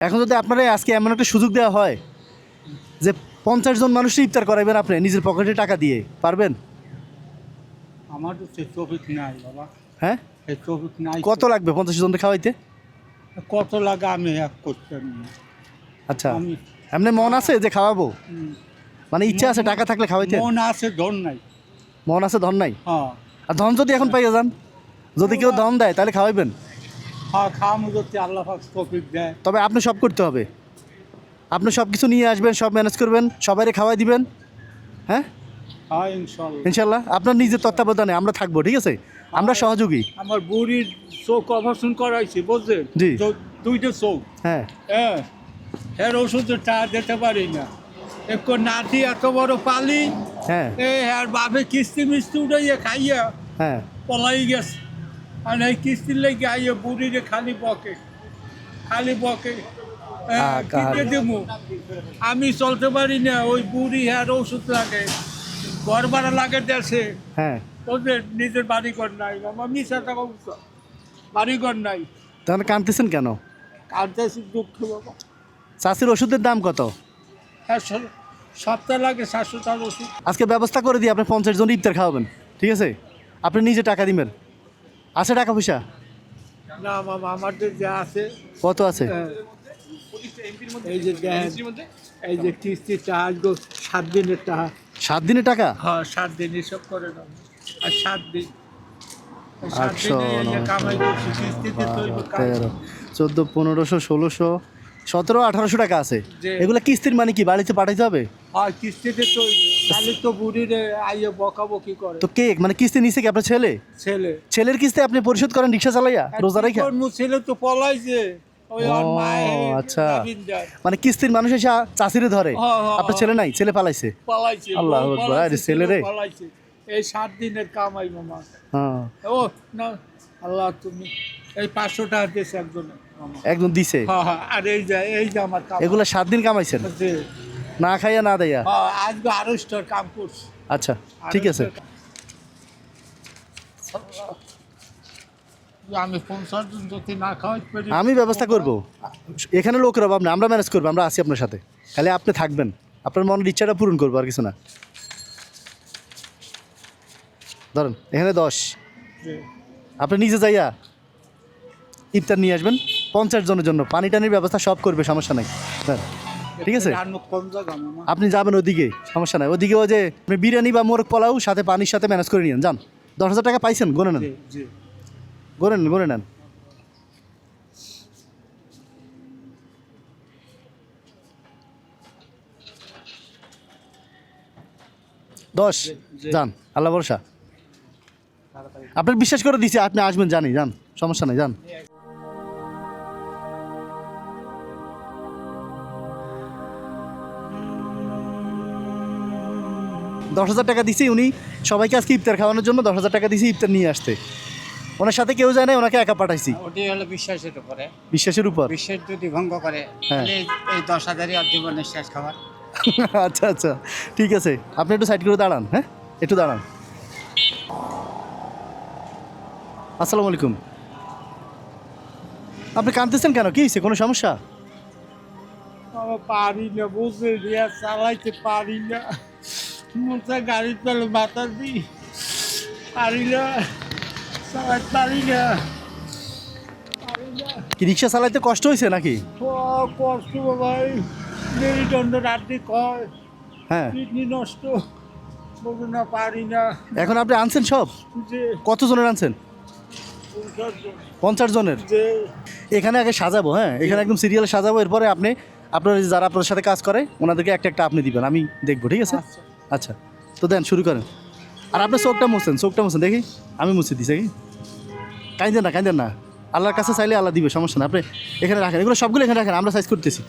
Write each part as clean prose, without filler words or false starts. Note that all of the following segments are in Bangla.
এখন যদি আপনারা আজকে এমন একটা সুযোগ দেওয়া হয় যে 50 জন মানুষই ইফতার করাবেন আপনি নিজের পকেটে টাকা দিয়ে, পারবেন? আমার তো সে টপিক নাই বাবা, হ্যাঁ, সে টপিক নাই। কত লাগবে 50 জনকে খাওয়াইতে? কত লাগে আমি এক করতে আচ্ছা, আমি এমনি মন আছে যে খাওয়াবো, উম, মানে ইচ্ছা আছে টাকা থাকলে খাওয়াইতে? মন আছে ধন নাই। মন আছে, ধন নাই? হ্যাঁ আর ধন যদি এখন পাইয়া যান, যদি কেউ ধন দেয় তাহলে খাওয়াইবেন? হ্যাঁ, খাওয়ানো যদি আল্লাহ পাক টপিক দেয়। তবে আপনি সব করতে হবে, আপনি সব কিছু নিয়ে আসবেন, সব ম্যানেজ করবেন, সবাইকে খাওয়াই দিবেন। হ্যাঁ হ্যাঁ ইনশাল্লাহ। ইনশাল্লাহ, আপনার নিজের তত্ত্বাবধানে আমরা থাকবো, ঠিক আছে? আমরা সহযোগী। আমার বুড়ির চোখ অপারেশন করাইছি বুঝলেন, জি। দুইটা চোখ। হ্যাঁ হ্যাঁ, এর ওষুধের টাকা দিতে পারি না। একটু নাতি এত বড় পালি, হ্যাঁ আর বাপে কিস্তি মিস্তি উঠাইয়া খাইয়া হ্যাঁ পলাই গেছে। আর এই কিস্তির লেগে আইয়া বুড়িরে খালি বকে, খালি বকে। কিনতে দেবো আমি চলতে পারি না, ওই বুড়ি আর ওষুধ লাগে, ঘর ভাড়া লাগে দেশে। হ্যাঁ। ওদের নিজের বাড়িঘর নাই, আমার মিশা টাকা বাড়িঘর নাই। তাহলে কাঁদতেছেন কেন? কাঁদতেছি দুঃখ বাবা। চাষির ওষুধের দাম কত? হ্যাঁ, সপ্তাহ লাগে 700 টাকা ওষুধ। আজকে ব্যবস্থা করে দিই, আপনি 50 জন ইফতার খাওয়াবেন, ঠিক আছে? আপনি নিজে টাকা দিবেন, আছে টাকা পয়সা? না মামা, আমাদের যা আছে। কত আছে? এই যে এই যে কিস্তি টাকা 7 দিনের টাকা। 7 দিনের টাকা? হ্যাঁ 7 দিন এসব করে না। আর 7 দিন, 7 800, দিনে এই যে কামাই করছি কিস্তিতে তৈরি 13, 14, 1500, 1600, 17, 1800 টাকা আছে। যে- এগুলো কিস্তির মানে কি বাড়িতে পাঠাইতে হবে? আর কিস্তিতে তৈরি, তাহলে তো বুড়ির আইয়ে বকাবকি করে। তো কে মানে কিস্তি নিছে কি আপনার ছেলে? ছেলে ছেলের কিস্তি আপনি পরিশোধ করেন রিক্সা চালাইয়া, রোজা রাইখা? ছেলে তো পলাইছে, ওই আর ও, মায়ের আচ্ছা। জামিনদার। মানে কিস্তির মানুষ এসে চাষিরে ধরে, হ্যাঁ, হ্যাঁ, আপনার ছেলে নাই, ছেলে পালাইছে? পলাইছে, আল্লাহু বউ আকবার, পলাইছে, আরে ছেলে রে। পলাইছে। এই 7 দিনের কামাই মামা। হ্যাঁ, ও না, আল্লাহ তুমি এই 500 টাকা দিয়েছে একজনে মামা। একদম দিছে। হ্যাঁ হ্যাঁ, আর এই যে আমার কাম এগুলা 7 দিন কামাইছেন না খাইয়া না দেয়া? আজকে আরো স্টার কাম করছি। আচ্ছা ঠিক আছে। আমি 50 জন যদি না খাওয়াই পারি, আমি ব্যবস্থা করব, এখানে লোকের অভাব না, আমরা ম্যানেজ করবো, আমরা আছি আপনার সাথে, খালি আপনি থাকবেন, আপনার মনের ইচ্ছাটা পূরণ করবো, আর কিছু না। ধরেন এখানে 10, আপনি নিজে যাইয়া ইফতার নিয়ে আসবেন 50 জনের জন্য, পানি টানির ব্যবস্থা সব করবে, সমস্যা নাই স্যার, ঠিক আছে? কম জায়গা মামা। আপনি যাবেন ওদিকে, সমস্যা নাই, ওদিকে ওই যে আপনি বিরিয়ানি বা মোরগ পোলাও সাথে পানির সাথে ম্যানেজ করে নিন, যান। 10,000 টাকা পাইছেন, গনে নেন, জি জি। গনে নেন। দশ, যান, আল্লাহ ভরসা। আপনার বিশ্বাস করে দিছি, আপনি আসবেন, জানি, যান, সমস্যা নাই, যান। 10,000 টাকা দিছি, উনি সবাইকে আজকে ইফতার খাওয়ানোর জন্য 10,000 টাকা দিছি ইফতার নিয়ে আসতে, ওনার সাথে কেউ যায় না, ওনাকে একা পাঠাইছি। ওটি হলো বিশ্বাসের উপরে। বিশ্বাসের উপর? বিশ্বাস যদি ভঙ্গ করে হ্যাঁ। তাহলে এই 10,000-ই আর জীবনের শেষ খাবার। আচ্ছা আচ্ছা, ঠিক আছে, আপনি একটু সাইড করে দাঁড়ান, হ্যাঁ একটু দাঁড়ান। আসসালামু আলাইকুম। আপনি কাঁদতেছেন কেন, কি হয়েছে, কোনো সমস্যা? বাবা পারি না, বুঝে দিয়া চালাইতে পারি না, মোটা গাড়ি পেলে মাথা দিই পারি না, চালাইতে পারি না, পারি না। কি রিক্সা চালাইতে কষ্ট হয়েছে নাকি? কষ্ট বাবাই, মেরুদণ্ড রাত্রি কয়, হ্যাঁ, কিডনি নষ্ট, বলুন না পারি না। এখন আপনি আনছেন সব? যে কত জনের আনছেন? 50 জনের? যে এখানে আগে সাজাবো, হ্যাঁ এখানে একদম সিরিয়ালে সাজাবো, এরপরে আপনি আপনার যারা আপনার সাথে কাজ করে ওনাদেরকে একটা একটা আপনি দিবেন, আমি দেখবো, ঠিক আছে? আচ্ছা। আচ্ছা, তো দেন, শুরু করেন। আর আপনার চোখটা মুছেন দেখি, আমি মুছে দিছি কি? কাঁদেন না, আল্লাহর কাছে চাইলে আল্লাহ দিবে, সমস্যা না, আপনি এখানে রাখেন, এগুলো সবগুলো এখানে রাখেন, আমরা সাইজ করতেছি।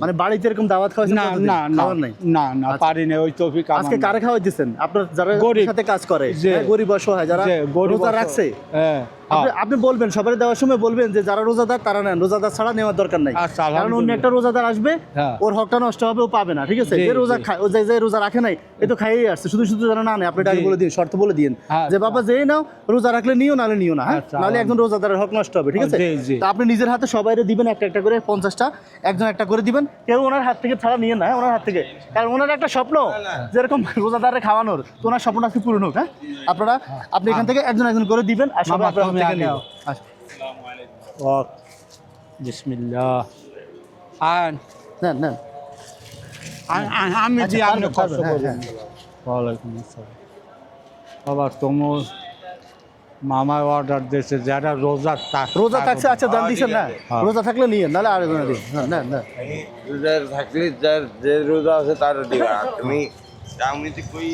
মানে বাড়িতে এরকম দাওয়াত খাওয়াইছেন না কতদিন? না না খাওয়ার নাই না না আচ্ছা। পারি না, ওই তৌফিক আমার আজকে নাই। কারে খাওয়াই দিচ্ছেন? আপনার যারা গরিব। সাথে কাজ করে, যে- হ্যাঁ, গরিব অসহায় যারা যে গরিব রোজা অসহায়। রাখছে, হ্যাঁ আপনি বলবেন সবাই দেওয়ার সময় বলবেন যে যারা রোজাদার তারা নেন, রোজাদার ছাড়া নেওয়ার দরকার নাই। আচ্ছা, কারণ অন্য আলহামদুলিল্লাহ। একটা রোজাদার আসবে, হ্যাঁ। ওর হকটা নষ্ট হবে, ও পাবে না, ঠিক আছে? জি, যে রোজা জি। খায়, ও যে রোজা রাখে নাই, এ তো খাইয়েই আসছে, শুধু শুধু যেন না নেয়, আপনি ডাক জি। বলে দিন, শর্ত বলে দিন হ্যাঁ, যে বাবা যেই নাও, রোজা রাখলে নিও, নাহলে নিও না, হ্যাঁ, আচ্ছা, নাহলে একজন রোজাদারের হক নষ্ট হবে, ঠিক আছে? জি, জি। তো আপনি নিজের হাতে সবাই দিবেন একটা একটা করে, 50টা, একজন একটা করে দিবেন, কেউ ওনার হাত থেকে ছাড়া নিয়ে না, হ্যাঁ, ওনার হাত থেকে, কারণ ওনার একটা স্বপ্ন যেরকম রোজাদারে খাওয়ানোর, তো ওনার স্বপ্ন আজকে পূরণ হোক, হ্যাঁ। আপনি এখান থেকে একজন একজন করে দিবেন, আর সবাই মামা, আপনার হাত তুমি থেকে আগে নিয়ে আও। আচ্ছা। বিসমিল্লাহ। আন নেন নেন। আমি আচ্ছা, যে আপনি পারবেন, কষ্ট পারবেন, করেন। হ্যাঁ, ওয়ালাইকুম আসসালাম। বাবা তোমার মামা অর্ডার দিয়েছে যারা রোজা রোজা থাকছে, আচ্ছা দান দিছেন না, হ্যাঁ। রোজা থাকলে নিয়ে, নাহলে আর একজনে দিন, হ্যাঁ, নেন নেন। রোজার থাকলে যার যে রোজা আছে তার দিবা তুমি আমি তো কই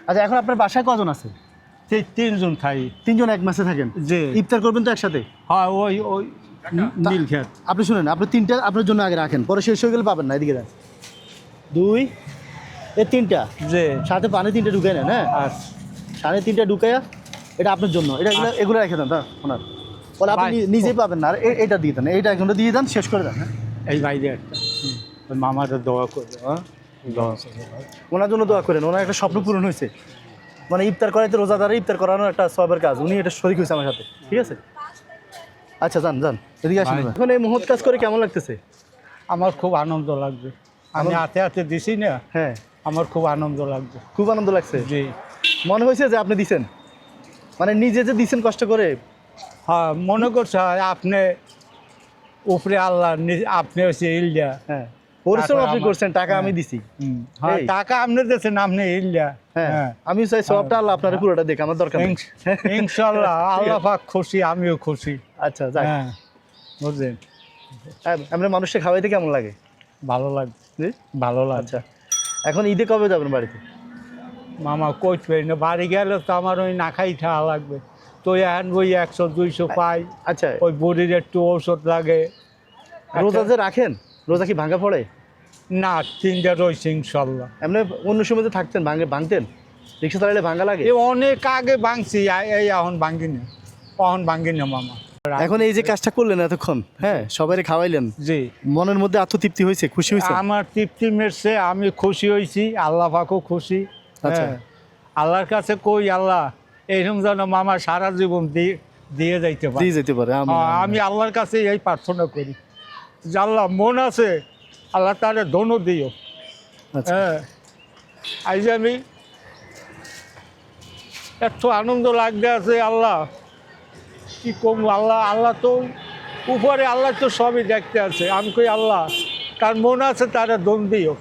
আচ্ছা, এখন আপনার বাসায় কজন আছে? তিনজন খাই। তিনজন এক মাসে থাকেন, যে ইফতার করবেন তো একসাথে? হ্যাঁ ওই ওই নীল খেত। আপনি শুনেন, আপনি তিনটা আপনার জন্য আগে রাখেন, পরে শেষ হয়ে গেলে পাবেন না, এদিকে দেন। 2 এ 3টা, যে সাথে পানি 3টা ঢুকাই নেন, হ্যাঁ, আর সাড়ে 3টা ঢুকাইয়া, এটা আপনার জন্য, এটা এগুলো রেখে দেন, হ্যাঁ, ওনার বলে আপনি ভাই, নিজেই পাবেন না, আর এটা দিয়ে দেন, এইটা একজনটা দিয়ে দেন, শেষ করে দেন, হ্যাঁ। এই বাইরে একটা ওই মামাটা দোয়া করবে, হ্যাঁ দোয়া করবে। ওনার জন্য দোয়া করেন, ওনার একটা স্বপ্ন পূরণ হয়েছে, মানে ইফতার করাইতে, রোজাদারে ইফতার করানোর একটা সবের কাজ, উনি এটা শরীক হয়েছে আমার সাথে, ঠিক আছে? আচ্ছা, যান যান, এদিকে আসেন। ভাই। এখন এই মহৎ কাজ করে কেমন লাগতেছে? আমার খুব আনন্দ লাগবে, আমি হাতে হাতে দিছি না, হ্যাঁ, আমার খুব আনন্দ লাগবে। খুব আনন্দ লাগছে, জি মনে হয়েছে যে আপনি দিছেন, মানে নিজে যে দিছেন কষ্ট করে, হ্যাঁ মনে করছে আপনি উপরে আল্লাহ, আপনি হচ্ছে ইলিয়া। হ্যাঁ, পরিশ্রম তারপর আপনি আমার- করছেন, টাকা আমি দিছি, হ্যাঁ এই। টাকা আপনি দিয়েছেন, আপনি ইলিয়া। হ্যাঁ, হ্যাঁ আমি চাই সবটা আল্লাহ আপনার পুরোটা দেখ, আমার দরকার নেই। ইনশাল্লাহ আল্লাহ পাক খুশি, আমিও খুশি। আচ্ছা, যাক, হ্যাঁ বুঝলেন, আমরা মানুষকে খাওয়াইতে কেমন লাগে? ভালো লাগবে, জি? ভালো লাগছে। আচ্ছা, এখন ঈদে কবে যাবেন বাড়িতে? মামা কই পাই না, বাড়ি গেলে তো আমার ওই না খাই খাওয়া লাগবে, তো এখন ওই 100-200 পাই, আচ্ছা, ওই বুড়ির একটু ঔষধ লাগে। রোজা যে রাখেন, রোজা কি ভাঙা পড়ে? না 3টা রয়েছে ইনশাল্লাহ। এমনি অন্য সময় যে থাকতেন, ভাঙতেন, রিক্সা চালাইলে ভাঙা লাগে? এই অনেক আগে ভাঙছি, এই এখন ভাঙি না, এখন ভাঙি না মামা। এখন এই যে কাজটা করলেন এতক্ষণ, হ্যাঁ, সবাই খাওয়াইলেন, জি মনের মধ্যে আত্মতৃপ্তি হয়েছে, খুশি হয়েছে? আমার তৃপ্তি মেরছে, আমি খুশি হয়েছি, আল্লাহ পাকও খুশি। আচ্ছা। হ্যাঁ, আল্লাহর কাছে কই আল্লাহ এইরকম যেন মামা সারা জীবন দিয়ে যাইতে পারে। দিয়ে যেতে পারে, আমিন, হ্যাঁ, আমিন। আমি আল্লাহর কাছে এই প্রার্থনা করি যে আল্লাহ মন আছে, আল্লাহ তারে ধনও দিও। আচ্ছা, হ্যাঁ, আজ আমি এত আনন্দ লাগতে আছে, আল্লাহ কি কম, আল্লাহ আল্লাহ তো উপরে, আল্লাহ তো সবই দেখতে আছে, আমি কই আল্লাহ তার মন আছে তারা দন দিও,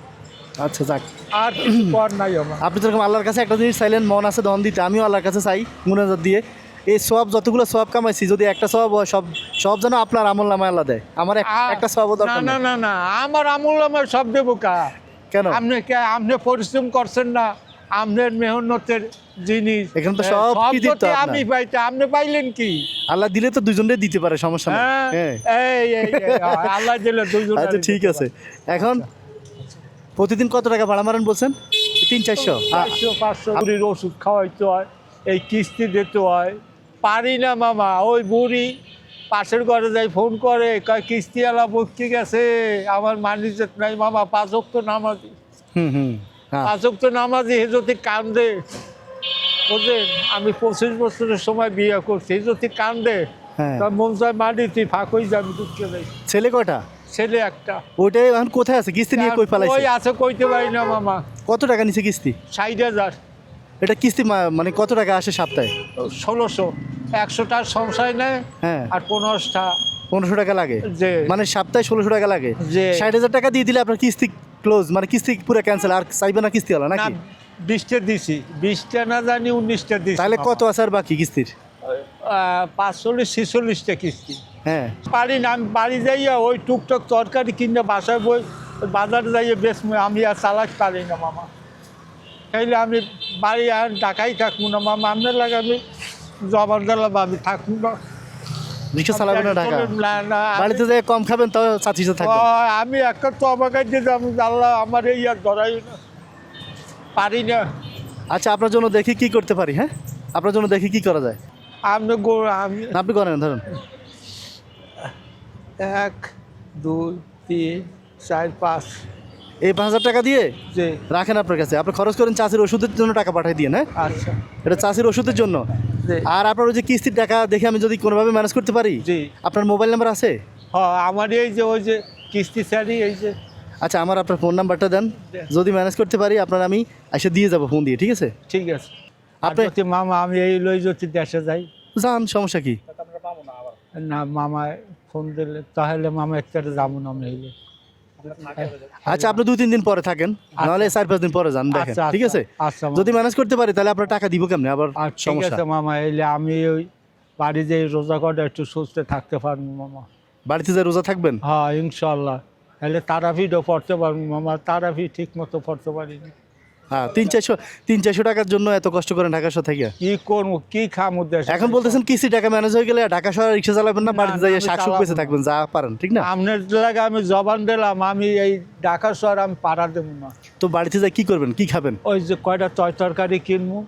আচ্ছা, যাক, আর কিছু কর নাই আমার। আপনি যেরকম আল্লাহর কাছে একটা জিনিস চাইলেন, মন আছে দন দিতে, আমিও আল্লাহর কাছে চাই মুনাজাত দিয়ে, এই সব যতগুলো সব কামাইছি, যদি একটা সব হয়, সব সব যেন আপনার আমল নামায় আল্লাহ দেয়, আমার একটা সবও না দরকার না নেই। না না, আমার আমল আমার সব দেবো কা? কেন? আপনি পরিশ্রম করছেন না, আপনার মেহনতের জিনিস এখানে তো সব কৃতিত্ব তো আপনার। আমি পাইতে, আপনি পাইলেন কি? আল্লাহ দিলে তো দুজনে দিতে পারে, সমস্যা নেই। হ্যাঁ, হ্যাঁ এই, আল্লাহ দিলে দুজন। আচ্ছা ঠিক আছে। এখন প্রতিদিন কত টাকা ভাড়া মারেন বলছেন? 300-400? 400-500 বুড়ির ওষুধ খাওয়াইতে হয়, এই কিস্তি দিতে হয়, পারি না মামা। ওই বুড়ি পাশের ঘরে যাই ফোন করে, কয় কিস্তি আলা বসতে গেছে, আমার মানিজত নাই মামা। 5 ওয়াক্ত নামাজি, হুম হ্যাঁ 5 ওয়াক্ত নামাজি, হে যদি কান্দে, বুঝলেন? আমি 25 বছরের সময় বিয়ে করছি, হে যদি কান্দে, হ্যাঁ। তার মন চায় মাটি তুই ফাঁক হয়ে যাবি, ঢুকতে নেই। ছেলে কয়টা? ছেলে একটা। ওইটাই এখন কোথায় আছে? কিস্তি নিয়ে কই ওই পালাইছে? আছে, কইতে পারি না মামা। কত টাকা নিছে কিস্তি? 60,000। এটা কিস্তি মানে কত টাকা আসে সপ্তাহে? 1600। 100টার সংশয় নেয়, হ্যাঁ আর 15টা 1500 টাকা লাগে, যে মানে সপ্তাহে 1600 টাকা লাগে। যে 60,000 টাকা দিয়ে দিলে আপনার কিস্তি ক্লোজ, মানে কিস্তি পুরো ক্যান্সেল, আর চাইবে না কিস্তি হলো না, নাকি? 20টা দিছি, 20টা না জানি 19টা দিছি। তাহলে কত আছে আর বাকি কিস্তির? 45-46টা কিস্তি। হ্যাঁ পারি না, আমি বাড়ি যাইয়া ওই টুকটাক তরকারি কিনে বাসায় বই, ওই বাজারে যাইয়া বেশ আমি আর চালাতে পারি না মামা। তাইলে আমি বাড়ি আর ঢাকাই থাকবো না মামা। আপনার লাগে আমি জবার দিলাম, আমি থাকবো না। রিক্সা চালাবেন না ঢাকা? না, না, বাড়িতে যেয়ে কম খাবেন, তাও চাচির সাথে থাকবেন। আমি একটা তো আমাকে দিয়ে যাবো, আল্লাহ আমার এই আর ধরাই না, পারি না। আচ্ছা আপনার জন্য দেখি কি করতে পারি। হ্যাঁ আপনার জন্য দেখি কি করা যায়। আমি আমি আপনি করেন, ধরেন 1 2 3 4 5 এই 5,000 টাকা দিয়ে যে রাখেন আপনার কাছে, আপনি খরচ করেন চাষির ওষুধের জন্য, টাকা পাঠিয়ে দিয়ে। হ্যাঁ আচ্ছা এটা চাষির ওষুধের জন্য। জি আর আপনার ওই যে কিস্তির টাকা দেখে আমি যদি কোনোভাবে ম্যানেজ করতে পারি, জি আপনার মোবাইল নাম্বার আছে? হ্যাঁ, আমার এই যে ওই যে কিস্তি স্যারি, এই যে আচ্ছা আমার আপনার ফোন নাম্বারটা দেন, যদি ম্যানেজ করতে পারি আপনার আমি এসে দিয়ে যাবো ফোন দিয়ে, ঠিক আছে? ঠিক আছে। আপনি- আপনি মামা, আমি এই লই যদি দেশে যাই, যান, সমস্যা কি? না মামা ফোন দিলে তাহলে মামা একটা যাবো না আমি হইলে। আচ্ছা আপনি 2-3 দিন পরে থাকেন, নাহলে 4-5 দিন পরে যান, দেখেন, আচ্ছা, ঠিক আছে? আচ্ছা মামা। যদি ম্যানেজ করতে পারি তাহলে আপনার টাকা দিব কেমনে আবার? আর ঠিক সমস্যা। আছে মামা, এলে আমি ওই বাড়ি যে রোজা করে একটু সুস্থ থাকতে পারবো মামা। বাড়িতে যে রোজা থাকবেন? হ্যাঁ ইনশাল্লাহ। তাহলে তারাফিও পড়তে পারবো মামা, তারাফি ঠিক মতো পড়তে পারিনি। হ্যাঁ 300-400 টাকার জন্য এত কষ্ট করেন ঢাকা শহর থেকে? কি করবো, কি খামো দেশে? এখন বলতেছেন কিস্তি টাকা ম্যানেজ হয়ে গেলে ঢাকা শহরে রিক্সা চালাবেন না, না, বাড়িতে না, যাই আমি শাকসুক চালাবো বেঁচে না। থাকবেন, যা পারেন, ঠিক না? আপনার লাগে আমি জবান দিলাম, আমি এই ঢাকা শহর আমি পাড়া দেবো না। তো বাড়িতে যাই কি করবেন, কি খাবেন? ওই যে কয়টা তরকারি কিনবো,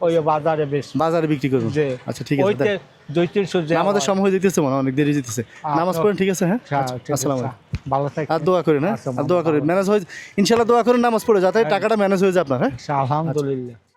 ওই বাজারে বেশ বাজারে বিক্রি করবেন? যে আচ্ছা ঠিক আছে। ওইতে 200-300 যে আমাদের সময় হয়ে যেতেছে, মনে হয় অনেক দেরি যেতেছে। নামাজ পড়েন, ঠিক আছে? হ্যাঁ আসসালামু আলাইকুম। ভালো থাকি। আর দোয়া করেন, হ্যাঁ আচ্ছা, আর দোয়া করেন ম্যানেজ হয় ইনশাল্লাহ, দোয়া করেন নামাজ পড়ে যাতে টাকাটা ম্যানেজ হয়ে যায় আপনার। হ্যাঁ আলহামদুলিল্লাহ।